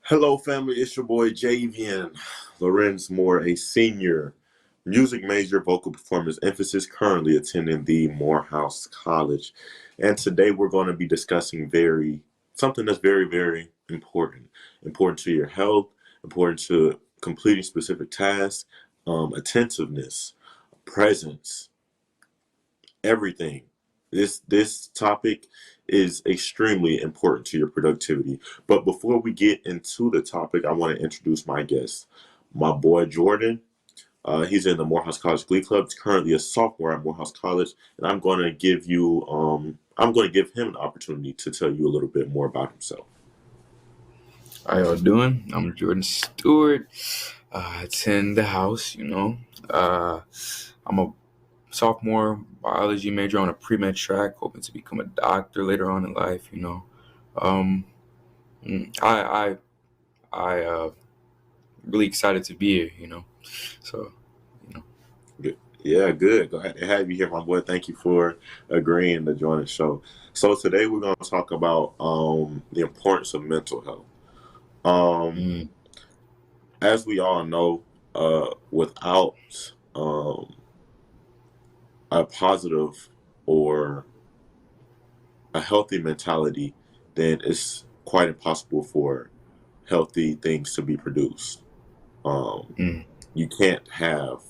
Hello, family. It's your boy Javian Lorenz Moore, a senior music major, vocal performance emphasis, currently attending the Morehouse College. And today we're going to be discussing something that's very important. Important to your health, important to completing specific tasks, attentiveness, presence, everything. This topic is extremely important to your productivity. But before we get into the topic, I want to introduce my guest, my boy Jordan. He's in the Morehouse College Glee Club. He's currently a sophomore at Morehouse College, and I'm going to give him an opportunity to tell you a little bit more about himself. How y'all doing? I'm Jordan Stewart. It's in the house, I'm a sophomore biology major on a pre-med track, hoping to become a doctor later on in life. Um, I really excited to be here. So, you know. Good. Yeah, good. Glad to have you here, my boy. Thank you for agreeing to join the show. So today we're going to talk about the importance of mental health. Um, Mm, as we all know, without um, a positive or a healthy mentality, then it's quite impossible for healthy things to be produced. Um, mm, you can't have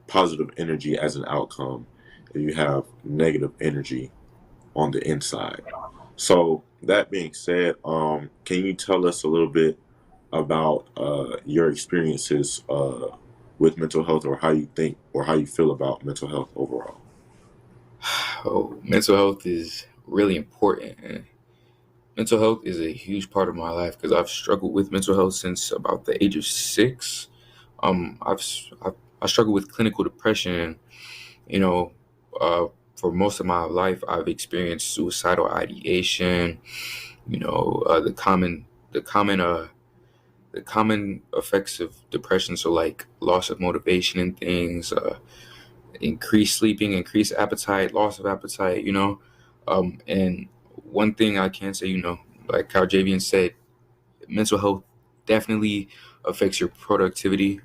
positive energy as an outcome if you have negative energy on the inside. So that being said, can you tell us a little bit about your experiences with mental health, or how you think or how you feel about mental health overall? oh, mental health is really important. And mental health is a huge part of my life because I've struggled with mental health since about the age of 6. I struggle with clinical depression. And, you know, uh, for most of my life, I've experienced suicidal ideation. The common effects of depression. So like loss of motivation and things, increased sleeping, increased appetite, loss of appetite. And one thing I can say, like how Javian said, mental health definitely affects your productivity.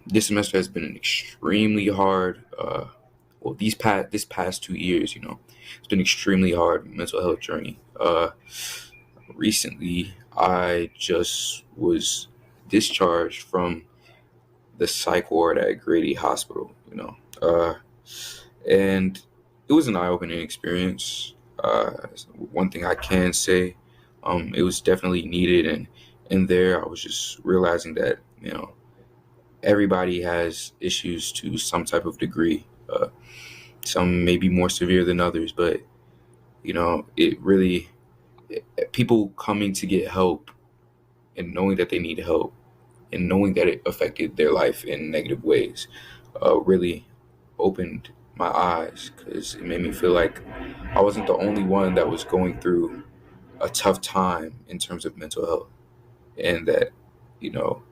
This semester has been extremely hard. This past 2 years, it's been extremely hard mental health journey. Recently, I just was discharged from the psych ward at Grady Hospital. And it was an eye-opening experience. One thing I can say, it was definitely needed, and in there, I was just realizing that everybody has issues to some type of degree. Some may be more severe than others, but it really people coming to get help and knowing that they need help and knowing that it affected their life in negative ways really opened my eyes because it made me feel like I wasn't the only one that was going through a tough time in terms of mental health, and that you know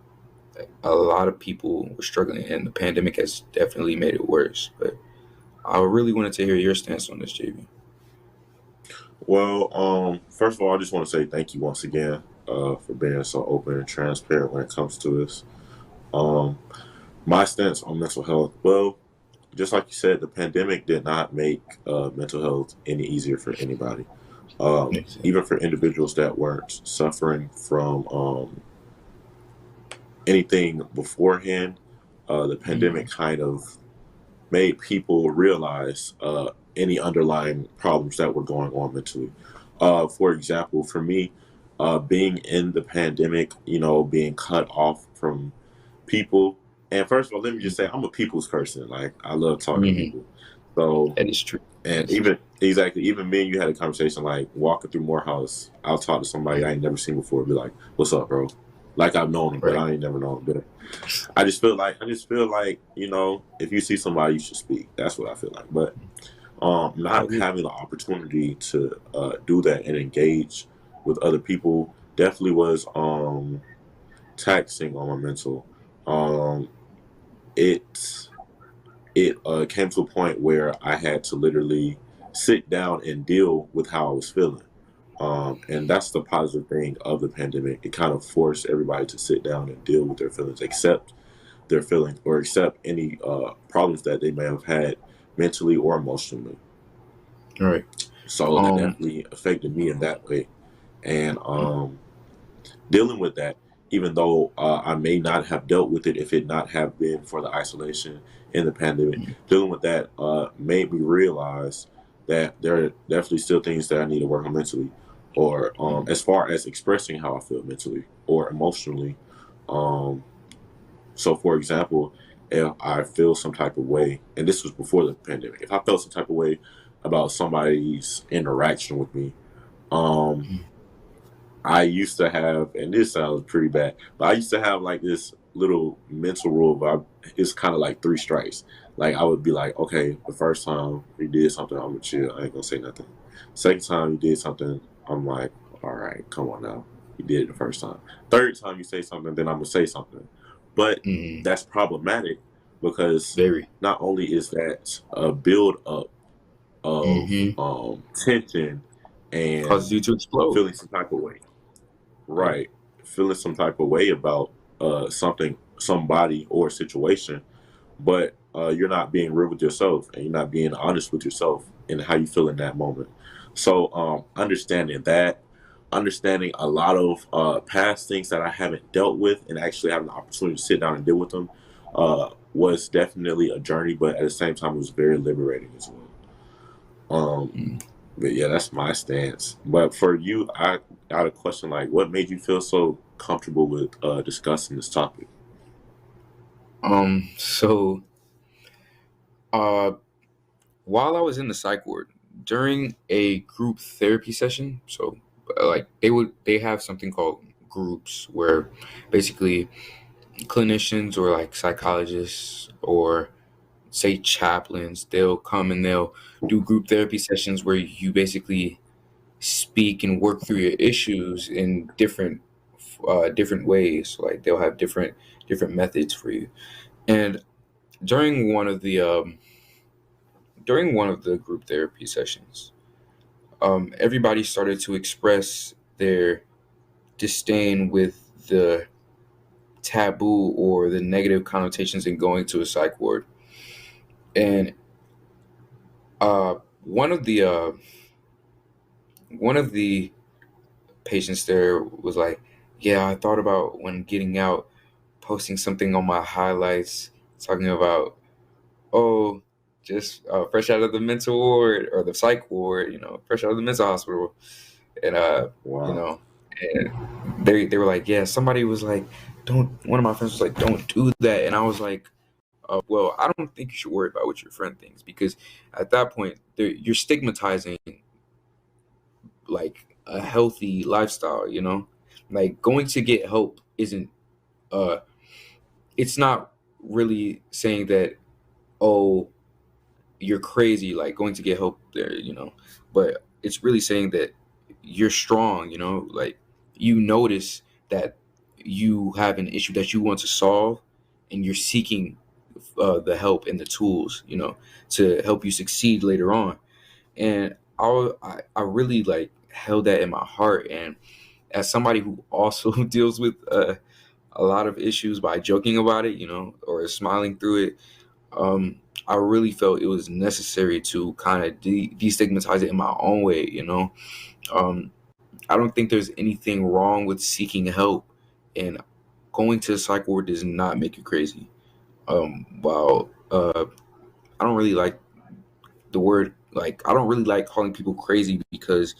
a lot of people were struggling, and the pandemic has definitely made it worse. But I really wanted to hear your stance on this, JV. Well, first of all, I just want to say thank you once again for being so open and transparent when it comes to this. Um, my stance on mental health, well, just like you said, the pandemic did not make mental health any easier for anybody. Even for individuals that weren't suffering from anything beforehand, the pandemic Mm, kind of made people realize any underlying problems that were going on mentally. For example, for me, being in the pandemic, being cut off from people. And first of all, let me just say, I'm a people's person. Like, I love talking to mm, people. So, that is true. and even me and you had a conversation, like walking through Morehouse, I'll talk to somebody I ain't never seen before, be like, "What's up, bro?" Like I've known them, but Right. I ain't never known them. But I just feel like if you see somebody, you should speak. That's what I feel like. But I not agree. having the opportunity to do that and engage with other people definitely was taxing on my mental. Um, it it came to a point where I had to literally sit down and deal with how I was feeling. And that's the positive thing of the pandemic. It kind of forced everybody to sit down and deal with their feelings, accept their feelings, or accept any problems that they may have had mentally or emotionally. All right. So that Um. definitely affected me in that way. And dealing with that, even though I may not have dealt with it if it not have been for the isolation in the pandemic, dealing with that made me realize that there are definitely still things that I need to work on mentally, or as far as expressing how I feel mentally or emotionally. Um, so, for example, if I feel some type of way, and this was before the pandemic, if I felt some type of way about somebody's interaction with me, um, I used to have, and this sounds pretty bad, but I used to have like this little mental rule. But it's kind of like three strikes. Like I would be like, okay, the first time you did something, I'm gonna chill. I ain't gonna say nothing. Second time you did something, I'm like, all right, come on now. You did it the first time. Third time you say something, then I'm gonna say something. But Mm, that's problematic because very. not only is that a build up of Mm-hmm. tension Causes and you to explode. feeling some type of way. Yeah. Right. Feeling some type of way about something, somebody, or situation, but you're not being real with yourself and you're not being honest with yourself and how you feel in that moment. So understanding that, understanding a lot of past things that I haven't dealt with and actually having the opportunity to sit down and deal with them was definitely a journey, but at the same time, it was very liberating as well. Um, Mm. but yeah, that's my stance. But for you, I got a question like, what made you feel so comfortable with discussing this topic? So, uh, while I was in the psych ward during a group therapy session, so like they have something called groups where basically clinicians or like psychologists or say chaplains, they'll come and they'll do group therapy sessions where you basically speak and work through your issues in different ways. Like they'll have different methods for you. And during one of the group therapy sessions, everybody started to express their disdain with the taboo or the negative connotations in going to a psych ward. And uh, one of the uh, one of the patients there was like, "Yeah, I thought about when getting out, posting something on my highlights, talking about, oh, just fresh out of the mental ward or the psych ward, fresh out of the mental hospital." And you Wow. know, and they were like, "Yeah." Somebody was like, "Don't." One of my friends was like, "Don't do that," and I was like, "Well, I don't think you should worry about what your friend thinks because at that point, you're stigmatizing like a healthy lifestyle. Like going to get help isn't uh, it's not really saying that, oh, you're crazy like going to get help there. But it's really saying that you're strong. Like you notice that you have an issue that you want to solve and you're seeking the help and the tools to help you succeed later on. And I really like held that in my heart. And as somebody who also deals with a lot of issues by joking about it or smiling through it, um, I really felt it was necessary to kind of destigmatize it in my own way. Um, I don't think there's anything wrong with seeking help, and going to the psych ward does not make you crazy. While I don't really like the word, like, I don't really like calling people crazy because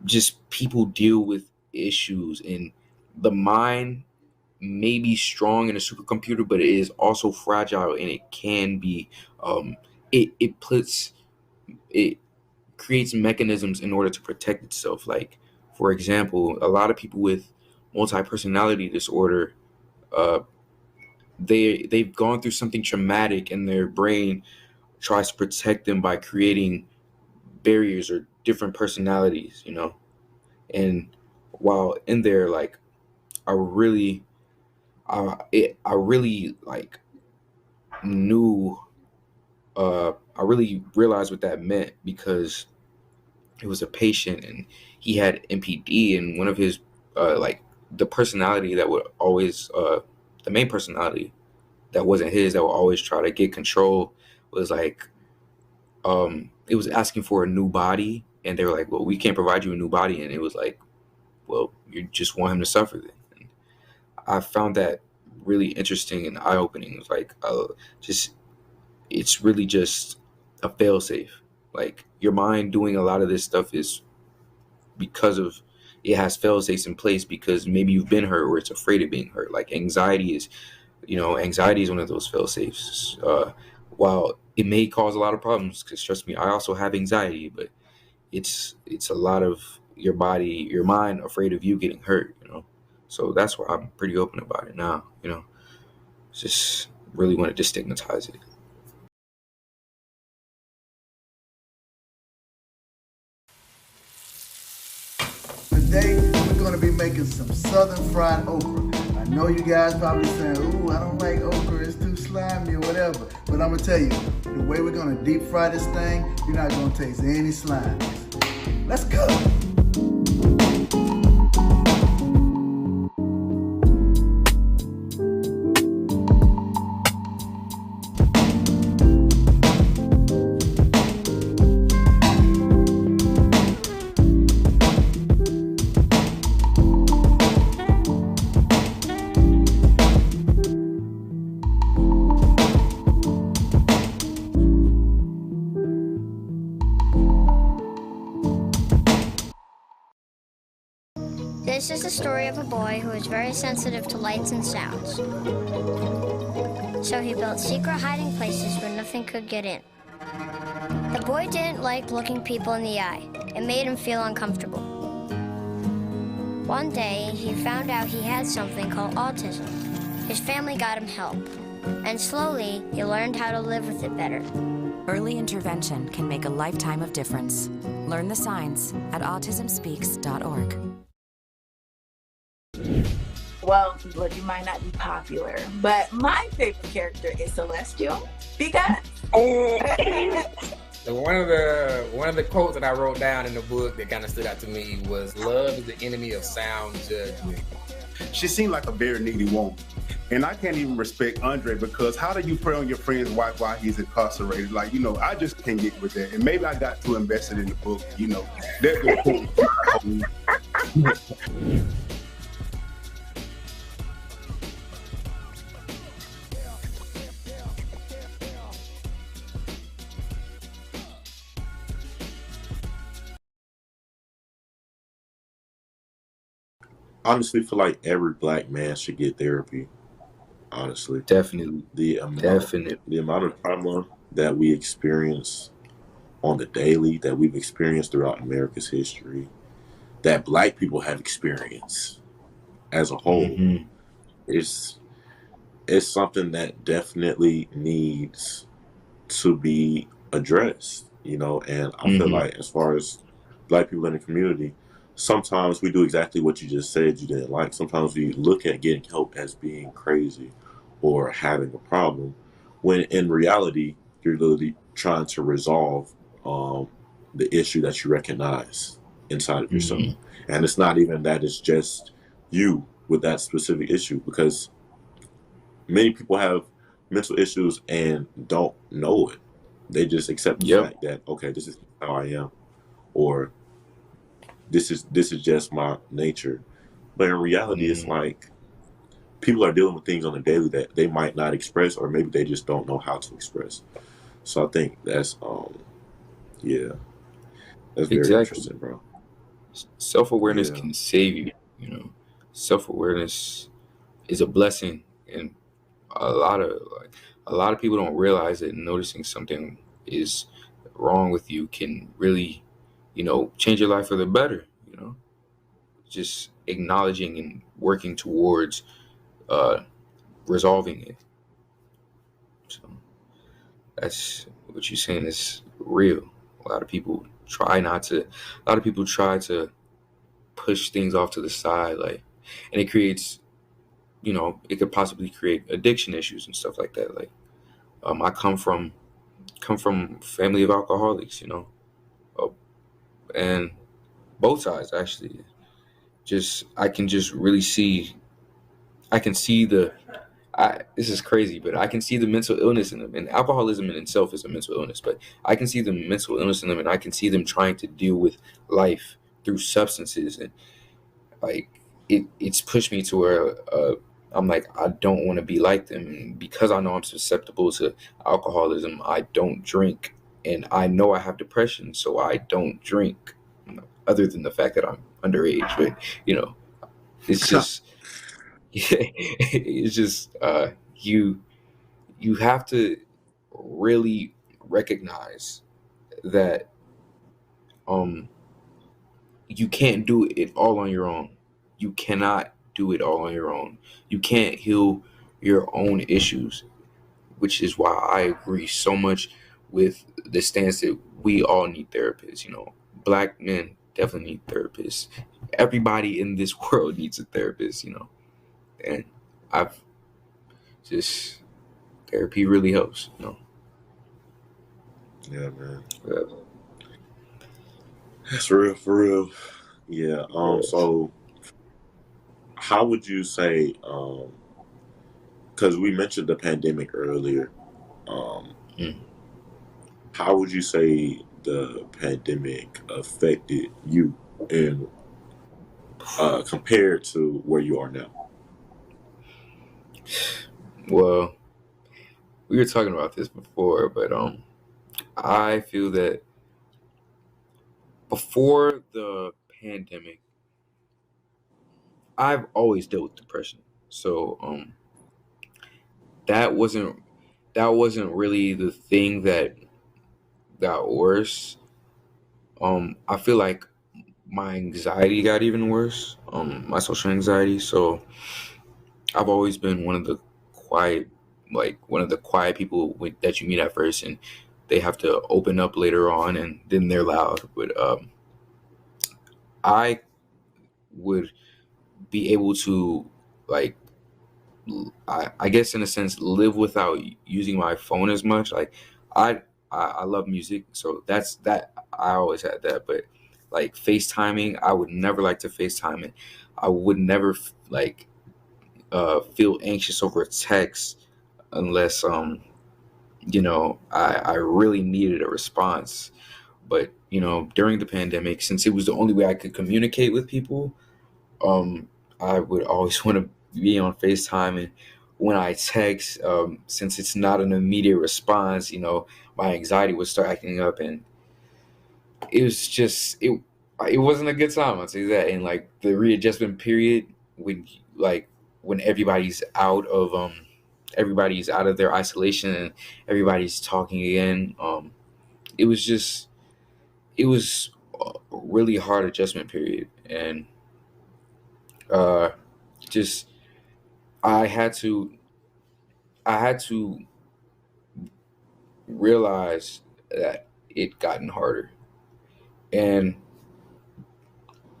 just people deal with issues, and the mind may be strong in a supercomputer, but it is also fragile, and it can be it creates mechanisms in order to protect itself. Like, for example, a lot of people with multi-personality disorder, uh, they've gone through something traumatic, and their brain tries to protect them by creating barriers or different personalities. And while in there, like, I really I really like knew I really realized what that meant, because it was a patient, and he had MPD, and one of his like the personality that would always the main personality that wasn't his, that would always try to get control, was like it was asking for a new body, and they were like, well, we can't provide you a new body, and it was like, well, you just want him to suffer then. And I found that really interesting and eye-opening. It was like just it's really just a failsafe. Like your mind doing a lot of this stuff is because of it has fail-safes in place because maybe you've been hurt or it's afraid of being hurt. Like anxiety is one of those fail-safes. While it may cause a lot of problems, because trust me, I also have anxiety, but it's a lot of your body, your mind afraid of you getting hurt. So that's why I'm pretty open about it now. Just really want to destigmatize it. Today, we're going to be making some southern fried okra. I know you guys probably saying, ooh, I don't like okra, it's too slimy or whatever. But I'm going to tell you, the way we're going to deep fry this thing, you're not going to taste any slime. Let's go. This is the story of a boy who is very sensitive to lights and sounds. So he built secret hiding places where nothing could get in. The boy didn't like looking people in the eye. It made him feel uncomfortable. One day, he found out he had something called autism. His family got him help. And slowly, he learned how to live with it better. Early intervention can make a lifetime of difference. Learn the signs at autismspeaks.org. Well, look, you might not be popular, but my favorite character is Celestial because One of the quotes that I wrote down in the book that kind of stood out to me was, "Love is the enemy of sound judgment." She seemed like a very needy woman. And I can't even respect Andre because how do you prey on your friend's wife while he's incarcerated? Like, I just can't get with that. And maybe I got too invested in the book, There's the point. Honestly, feel like every black man should get therapy. Honestly, Definitely. the amount Definitely. the amount of trauma that we experience on the daily, that we've experienced throughout America's history, that black people have experienced as a whole, Hmm. is it's something that definitely needs to be addressed. And I feel Hmm. like as far as black people in the community, sometimes we do exactly what you just said you didn't like. Sometimes we look at getting help as being crazy or having a problem, when in reality, you're literally trying to resolve um, the issue that you recognize inside of yourself. Hmm. And it's not even that it's just you with that specific issue, because many people have mental issues and don't know it. They just accept the Yep. fact that, okay, this is how I am, or this is just my nature. But in reality, it's Hmm. like people are dealing with things on a daily that they might not express, or maybe they just don't know how to express. So I think yeah, that's very Exactly. interesting, bro. Self-awareness Yeah. can save you. Self-awareness is a blessing, and a lot of like a lot of people don't realize that noticing something is wrong with you can really, change your life for the better. Just acknowledging and working towards uh resolving it. So that's what you're saying is real. A lot of people try not to a lot of people try to push things off to the side, like, and it creates, it could possibly create addiction issues and stuff like that. Like, I come from family of alcoholics. Uh, and both sides actually. Just I can just really see. I can see the. This is crazy, but I can see the mental illness in them. And alcoholism in itself is a mental illness, but I can see the mental illness in them, and I can see them trying to deal with life through substances, and like it's pushed me to where I'm like, I don't want to be like them. And because I know I'm susceptible to alcoholism, I don't drink, and I know I have depression, so I don't drink. Other than the fact that I'm underage, but it's just it's just you have to really recognize that you can't do it all on your own. You cannot do it all on your own. You can't heal your own issues, which is why I agree so much with the stance that we all need therapists. Black men definitely need therapists. Everybody in this world needs a therapist, and I've just therapy really helps. Yeah, man. Yeah. That's real, for real. Yeah. So how would you say, because we mentioned the pandemic earlier, how would you say the pandemic affected you and compared to where you are now? Well, we were talking about this before, but I feel that before the pandemic, I've always dealt with depression. So that wasn't really the thing that got worse. I feel like my anxiety got even worse. My social anxiety. So I've always been one of the quiet people that you meet at first, and they have to open up later on, and then they're loud. But I would be able to, like, I guess in a sense, live without using my phone as much. Like I love music, so that's that. I always had that, but like FaceTiming, I would never like to FaceTime it. I would never feel anxious over a text unless I really needed a response. But during the pandemic, since it was the only way I could communicate with people, I would always want to be on FaceTime. And when I text, since it's not an immediate response, my anxiety would start acting up, and it was just it wasn't a good time, I'll tell you that. And like the readjustment period, when everybody's out of their isolation and everybody's talking again, it was a really hard adjustment period. And just I had to realize that it gotten harder. And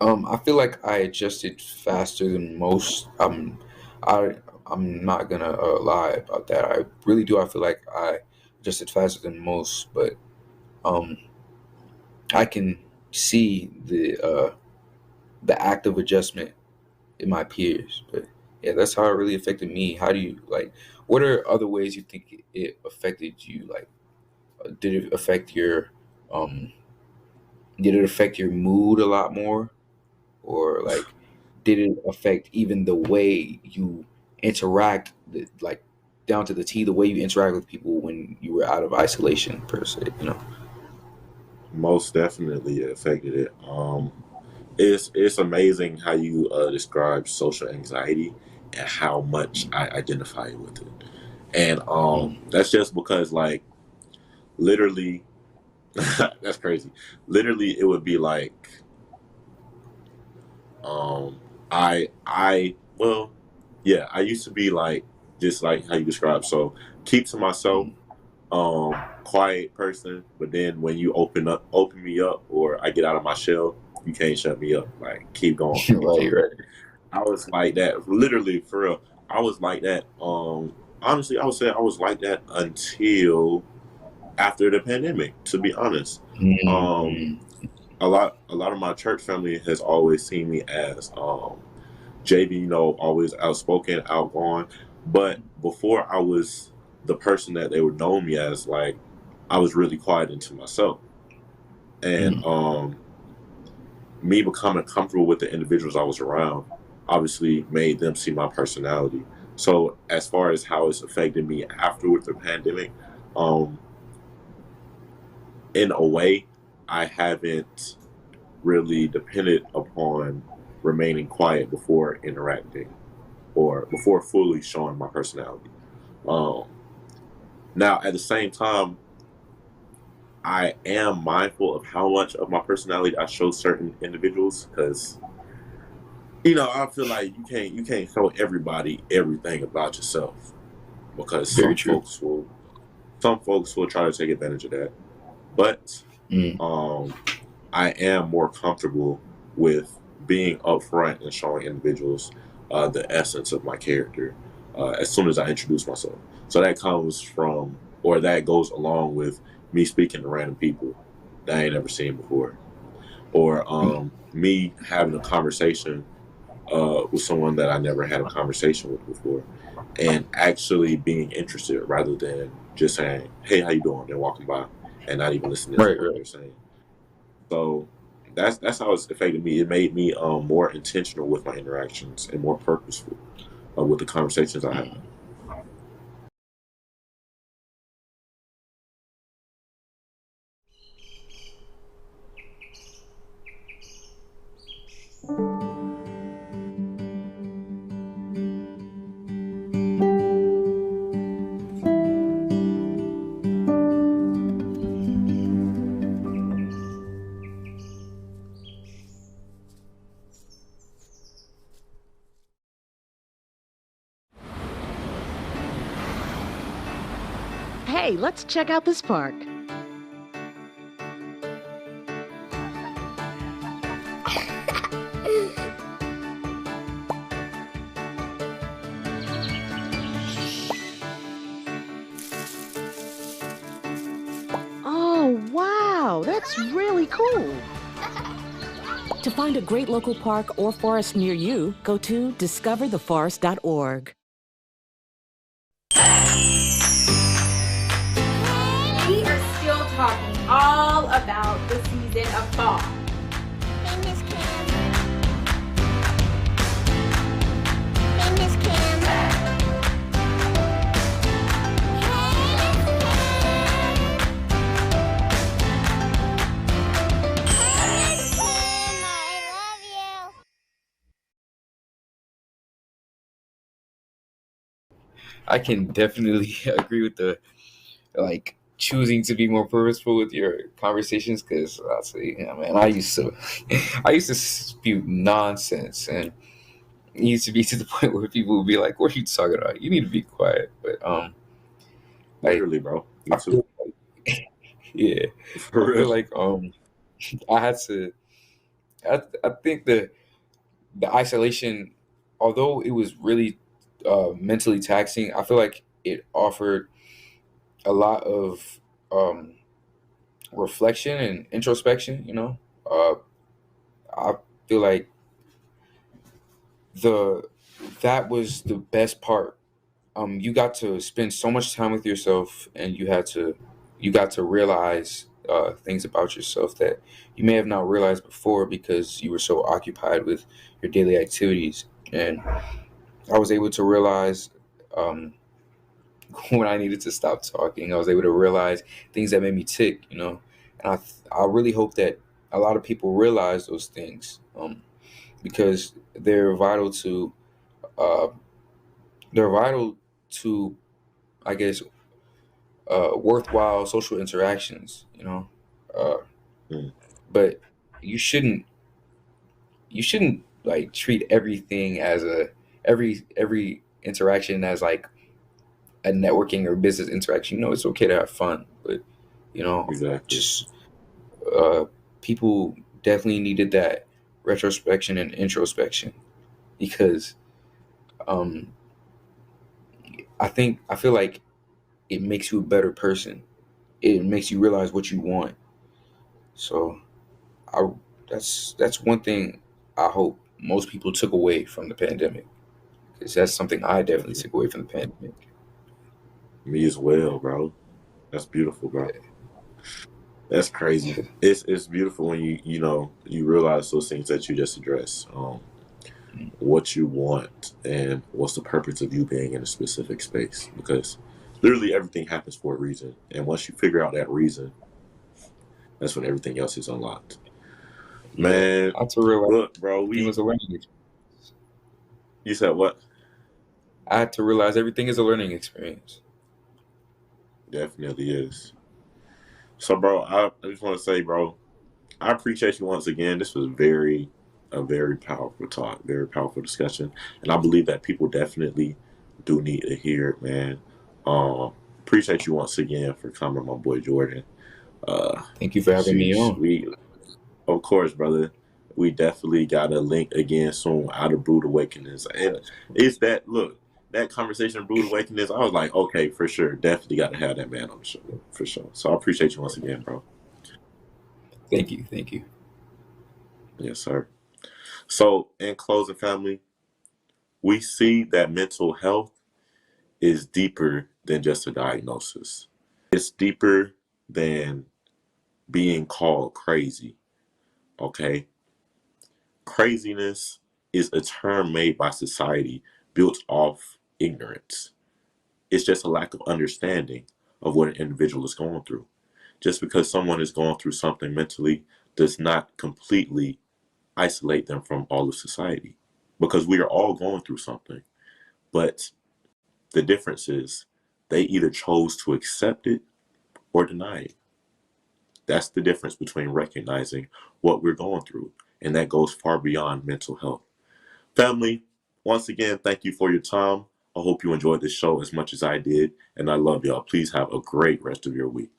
I feel like I adjusted faster than most. I'm not gonna lie about that. I really do. I feel like I adjusted faster than most, but I can see the act of adjustment in my peers. But yeah, that's how it really affected me. How do you what are other ways you think it affected you? Like, did it affect your mood a lot more, or like did it affect even the way you interact, like down to the T, the way you interact with people when you were out of isolation per se? Most definitely it affected it. It's amazing how you describe social anxiety and how much I identify with it. And that's just because, like, literally, that's crazy. Literally, it would be like, I used to be like, just like how you described. So keep to myself, quiet person. But then when you open me up, or I get out of my shell, you can't shut me up. Like, keep going. Right. I was like that, literally, for real. I was like that. Honestly, I would say I was like that until after the pandemic, to be honest. a lot of my church family has always seen me as JV, always outspoken, outgoing. But before I was the person that they would know me as, like, I was really quiet into myself. And me becoming comfortable with the individuals I was around obviously made them see my personality. So as far as how it's affected me after with the pandemic, um, in a way, I haven't really depended upon remaining quiet before interacting or before fully showing my personality. Um, Now, at the same time, I am mindful of how much of my personality I show certain individuals because I feel like you can't show everybody everything about yourself because Very true. some folks will try to take advantage of that. But Mm. I am more comfortable with being upfront and showing individuals the essence of my character as soon as I introduce myself. So that comes from, or that goes along with me speaking to random people that I ain't never seen before, or me having a conversation with someone that I never had a conversation with before, and actually being interested rather than just saying, "Hey, how you doing?" and walking by and not even listening to Right, what right. they're saying. So that's how it's affected me. It made me more intentional with my interactions and more purposeful with the conversations I have. Hey, let's check out this park. Oh, wow, that's really cool. To find a great local park or forest near you, go to discovertheforest.org. We are still talking all about the season of fall. Hey, Miss Cam. Hey, Miss Cam. I can definitely agree with the like choosing to be more purposeful with your conversations because I'll say, yeah, man, I used to spew nonsense and it used to be to the point where people would be like, "What are you talking about? You need to be quiet." But like Literally, bro. Me I too. feel like, yeah, I For feel real. like I had to. I think the isolation, although it was really mentally taxing, I feel like it offered a lot of um, reflection and introspection. I feel like the that was the best part. You got to spend so much time with yourself, and you got to realize things about yourself that you may have not realized before because you were so occupied with your daily activities. And I was able to realize um, when I needed to stop talking. I was able to realize things that made me tick, And I really hope that a lot of people realize those things because uh, they're vital to, I guess, worthwhile social interactions. Uh, Mm, but you shouldn't like treat everything as every interaction as like a networking or business interaction. It's okay to have fun, but you know, exactly. just uh, people definitely needed that retrospection and introspection because um, I feel like it makes you a better person. It makes you realize what you want. So I that's one thing I hope most people took away from the pandemic, because that's something I definitely took away from the pandemic. Me as well, bro. That's beautiful, bro. That's crazy. It's beautiful when you realize those things that you just addressed. What you want and what's the purpose of you being in a specific space, because literally everything happens for a reason, and once you figure out that reason, that's when everything else is unlocked. Man, I had to realize look, bro, everything was a learning experience. you said what? I had to realize everything is a learning experience. Definitely is. So, bro, I just want to say, bro, I appreciate you once again. This was a very powerful talk, very powerful discussion, and I believe that people definitely do need to hear it, man. Appreciate you once again for coming, my boy Jordan. Thank you for having me Sheesh, on. we, of course, brother. We definitely got to link again soon out of Brood Awakenings, and it's that look. That conversation of Brood Awakenings, I was like, okay, for sure, definitely got to have that man on the show, for sure. So I appreciate you once again, bro. Thank you. Thank you. Yes, sir. So, in closing, family, we see that mental health is deeper than just a diagnosis. It's deeper than being called crazy, okay? Craziness is a term made by society built off ignorance. It's just a lack of understanding of what an individual is going through. Just because someone is going through something mentally does not completely isolate them from all of society, because we are all going through something. But the difference is they either chose to accept it or deny it. That's the difference between recognizing what we're going through. And that goes far beyond mental health. Family, once again, thank you for your time. I hope you enjoyed this show as much as I did. And I love y'all. Please have a great rest of your week.